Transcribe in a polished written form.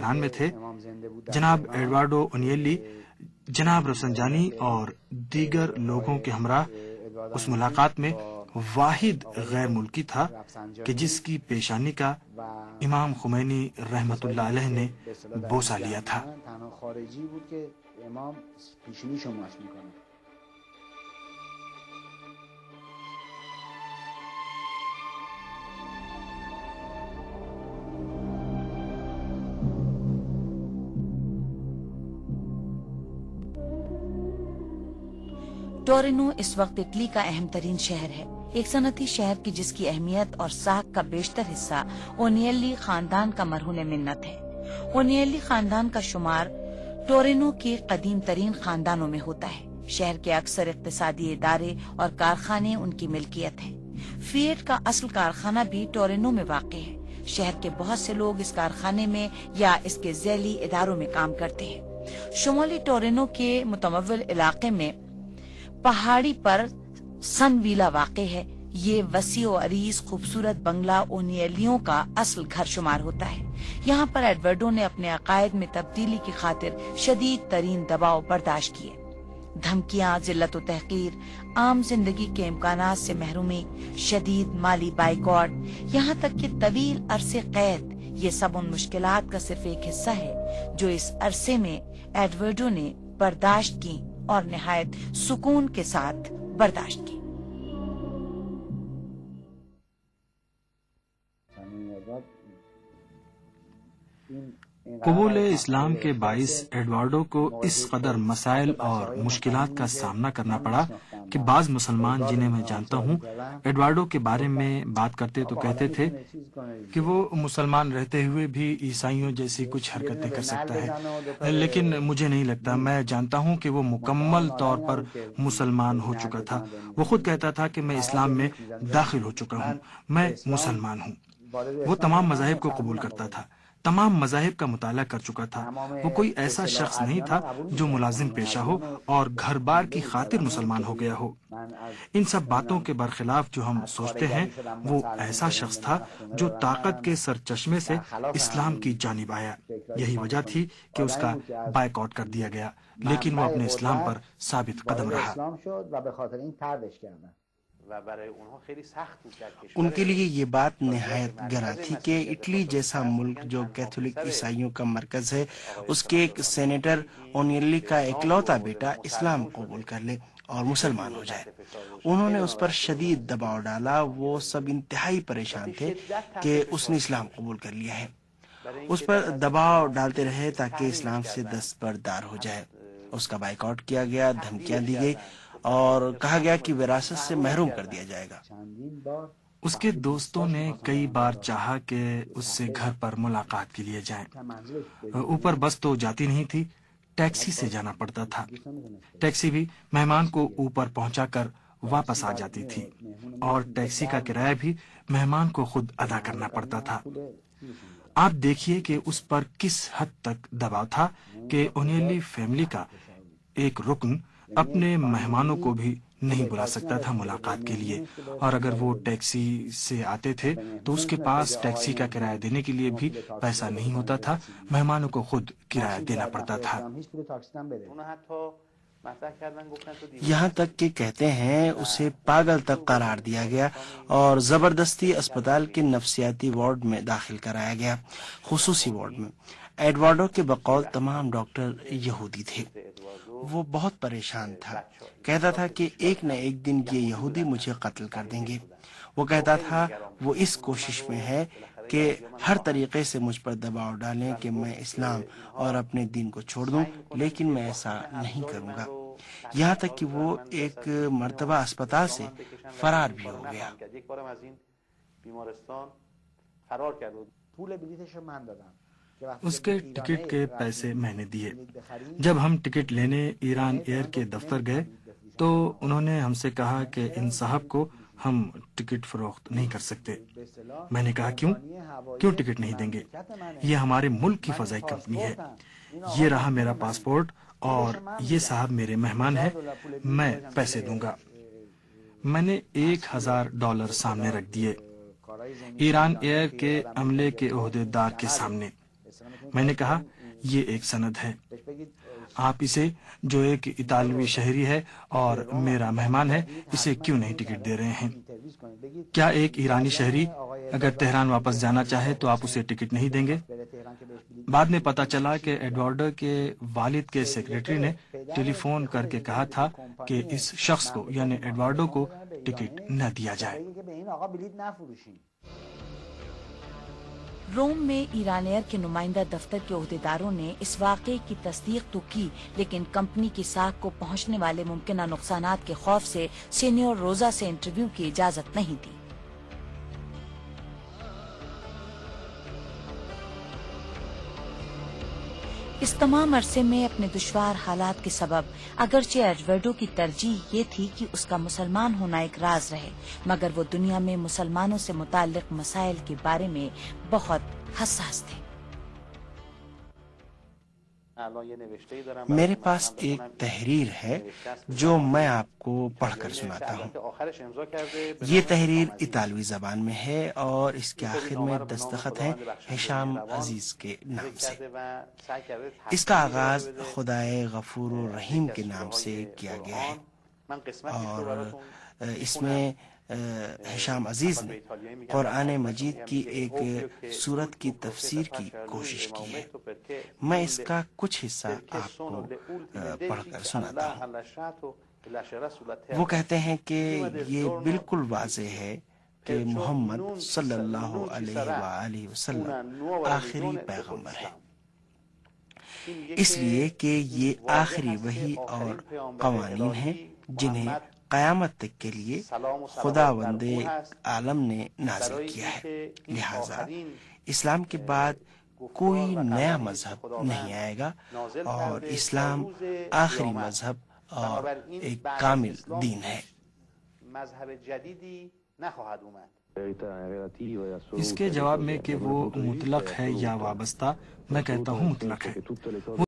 Tehran میں تھے، جناب ایڈوارڈو اونیلی، جناب رفسنجانی اور دیگر لوگوں کے ہمراہ اس ملاقات میں واحد غیر ملکی تھا کہ جس کی پیشانی کا امام خمینی رحمت اللہ علیہ نے بوسہ لیا تھا۔ ٹورینو اس وقت اٹلی کا اہم ترین شہر ہے، ایک صنعتی شہر کی جس کی اہمیت اور ساکھ کا بیشتر حصہ اونیلی خاندان کا مرہون منت ہے۔ اونیلی خاندان کا شمار ٹورینو کے قدیم ترین خاندانوں میں ہوتا ہے۔ شہر کے اکثر اقتصادی ادارے اور کارخانے ان کی ملکیت ہیں۔ فیٹ کا اصل کارخانہ بھی ٹورینو میں واقع ہے۔ شہر کے بہت سے لوگ اس کارخانے میں یا اس کے ذیلی اداروں میں کام کرتے ہیں۔ شمالی ٹورینو کے متمول علاقے میں پہاڑی پر سن ویلا واقع ہے۔ یہ وسیع و عریض خوبصورت بنگلہ اونیلیوں کا اصل گھر شمار ہوتا ہے۔ یہاں پر ایڈورڈو نے اپنے عقائد میں تبدیلی کی خاطر شدید ترین دباؤ برداشت کیے۔ دھمکیاں، ذلت و تحقیر، عام زندگی کے امکانات سے محرومی، شدید مالی بائیکاٹ، یہاں تک کہ طویل عرصے قید، یہ سب ان مشکلات کا صرف ایک حصہ ہے جو اس عرصے میں ایڈورڈو نے برداشت کی اور نہایت سکون کے ساتھ برداشت کی۔ قبول اسلام کے باعث ایڈوارڈو کو اس قدر مسائل اور مشکلات کا سامنا کرنا پڑا کہ بعض مسلمان جنہیں میں جانتا ہوں ایڈوارڈو کے بارے میں بات کرتے تو کہتے تھے کہ وہ مسلمان رہتے ہوئے بھی عیسائیوں جیسی کچھ حرکتیں کر سکتا ہے، لیکن مجھے نہیں لگتا۔ میں جانتا ہوں کہ وہ مکمل طور پر مسلمان ہو چکا تھا۔ وہ خود کہتا تھا کہ میں اسلام میں داخل ہو چکا ہوں، میں مسلمان ہوں۔ وہ تمام مذاہب کو قبول کرتا تھا، تمام مذاہب کا مطالعہ کر چکا تھا۔ وہ کوئی ایسا شخص نہیں تھا جو ملازم پیشہ ہو اور گھر بار کی خاطر مسلمان ہو گیا ہو۔ ان سب باتوں کے برخلاف جو ہم سوچتے ہیں، وہ ایسا شخص تھا جو طاقت کے سرچشمے سے اسلام کی جانب آیا۔ یہی وجہ تھی کہ اس کا بائیکاٹ کر دیا گیا، لیکن وہ اپنے اسلام پر ثابت قدم رہا۔ ان کے لیے یہ بات نہایت گراں تھی کہ اٹلی جیسا ملک جو کیتھولک عیسائیوں کا مرکز ہے، اس کے ایک سینیٹر اونیلی کا اکلوتا بیٹا اسلام قبول کر لے اور مسلمان ہو جائے۔ انہوں نے اس پر شدید دباؤ ڈالا۔ وہ سب انتہائی پریشان تھے کہ اس نے اسلام قبول کر لیا ہے۔ اس پر دباؤ ڈالتے رہے تاکہ اسلام سے دستبردار ہو جائے۔ اس کا بائیکاٹ کیا گیا، دھمکیاں دی گئی اور کہا گیا کہ وراثت سے محروم کر دیا جائے گا۔ اس کے دوستوں نے کئی بار چاہا کہ اس سے گھر پر ملاقات کے لیے جائیں۔ اوپر بس تو جاتی نہیں تھی، ٹیکسی سے جانا پڑتا تھا۔ ٹیکسی بھی مہمان کو اوپر پہنچا کر واپس آ جاتی تھی، اور ٹیکسی کا کرایہ بھی مہمان کو خود ادا کرنا پڑتا تھا۔ آپ دیکھیے کہ اس پر کس حد تک دباؤ تھا کہ اونیلی فیملی کا ایک رکن اپنے مہمانوں کو بھی نہیں بلا سکتا تھا ملاقات کے لیے، اور اگر وہ ٹیکسی سے آتے تھے تو اس کے پاس ٹیکسی کا کرایہ دینے کے لیے بھی پیسہ نہیں ہوتا تھا، مہمانوں کو خود کرایہ دینا پڑتا تھا۔ یہاں تک کہ کہتے ہیں اسے پاگل تک قرار دیا گیا اور زبردستی اسپتال کے نفسیاتی وارڈ میں داخل کرایا گیا، خصوصی وارڈ میں۔ ایڈوارڈو کے بقول تمام ڈاکٹر یہودی تھے۔ وہ بہت پریشان تھا، کہتا تھا کہ ایک نہ ایک دن یہ یہودی مجھے قتل کر دیں گے۔ وہ کہتا تھا وہ اس کوشش میں ہے کہ ہر طریقے سے مجھ پر دباؤ ڈالیں کہ میں اسلام اور اپنے دین کو چھوڑ دوں، لیکن میں ایسا نہیں کروں گا۔ یہاں تک کہ وہ ایک مرتبہ اسپتال سے فرار بھی ہو گیا۔ اس کے ٹکٹ کے پیسے میں نے دیے۔ جب ہم ٹکٹ لینے ایران ایئر کے دفتر گئے تو انہوں نے ہم سے کہا کہ ان صاحب کو ہم ٹکٹ فروخت نہیں کر سکتے۔ میں نے کہا کیوں ٹکٹ نہیں دیں گے؟ یہ ہمارے ملک کی فضائی کمپنی ہے۔ یہ رہا میرا پاسپورٹ اور یہ صاحب میرے مہمان ہیں، میں پیسے دوں گا۔ میں نے $1000 سامنے رکھ دیے، ایران ایئر کے عملے کے عہدیدار کے سامنے۔ میں نے کہا یہ ایک سند ہے، آپ اسے جو ایک اطالوی شہری ہے اور میرا مہمان ہے اسے کیوں نہیں ٹکٹ دے رہے ہیں؟ کیا ایک ایرانی شہری اگر تہران واپس جانا چاہے تو آپ اسے ٹکٹ نہیں دیں گے؟ بعد میں پتا چلا کہ ایڈوارڈو کے والد کے سیکریٹری نے ٹیلی فون کر کے کہا تھا کہ اس شخص کو یعنی ایڈوارڈو کو ٹکٹ نہ دیا جائے۔ روم میں ایران ایئر کے نمائندہ دفتر کے عہدیداروں نے اس واقعے کی تصدیق تو کی، لیکن کمپنی کی ساکھ کو پہنچنے والے ممکنہ نقصانات کے خوف سے سینیور روزا سے انٹرویو کی اجازت نہیں دی۔ اس تمام عرصے میں اپنے دشوار حالات کے سبب اگرچہ ایڈورڈو کی ترجیح یہ تھی کہ اس کا مسلمان ہونا ایک راز رہے، مگر وہ دنیا میں مسلمانوں سے متعلق مسائل کے بارے میں بہت حساس تھے۔ میرے پاس ایک تحریر ہے جو میں آپ کو پڑھ کر سناتا ہوں۔ یہ تحریر اطالوی زبان میں ہے اور اس کے آخر میں دستخط ہے ہشام عزیز کے نام سے۔ اس کا آغاز خدائے غفور و رحیم کے نام سے کیا گیا ہے اور اس میں ہشام عزیز نے قرآن مجید کی ایک سورت کی تفسیر کی کوشش کی ہے۔ میں اس کا کچھ حصہ آپ کو پڑھ کر سناتا ہوں۔ وہ کہتے ہیں کہ یہ بالکل واضح ہے کہ محمد صلی اللہ علیہ وآلہ وسلم آخری پیغمبر ہے، اس لیے کہ یہ آخری وحی اور قوانین ہیں جنہیں قیامت تک کے لیے خداوند عالم نے نازل کیا ہے، لہذا اسلام کے بعد کوئی نیا مذہب نہیں آئے گا اور اسلام آخری مذہب اور ایک کامل دین ہے۔ اس کے جواب میں کہ وہ مطلق ہے یا وابستہ، میں کہتا ہوں مطلق ہے۔